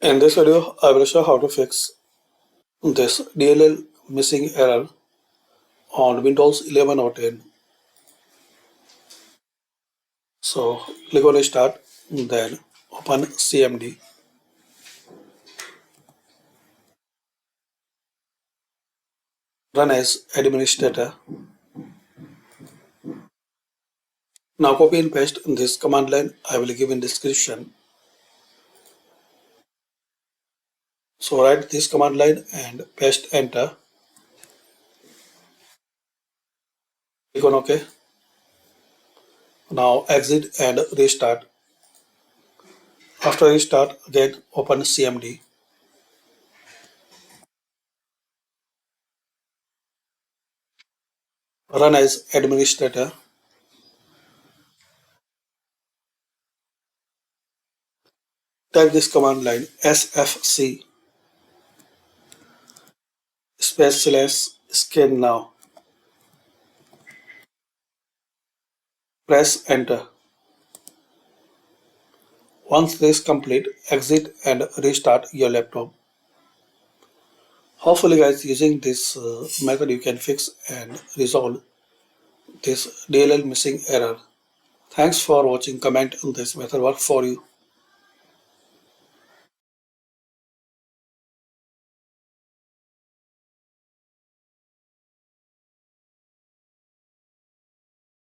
In this video, I will show how to fix this DLL missing error on Windows 11 or 10. So click on Start, then open CMD. Run as administrator. Now copy and paste this command line I will give in description. So write this command line and paste enter. Click on OK. Now exit and restart. After restart, again open CMD. Run as administrator. Type this command line sfc /scan now. Press enter. Once this is complete, exit and restart your laptop. Hopefully guys, using this method you can fix and resolve this DLL missing error. Thanks for watching. Comment on this method work for you.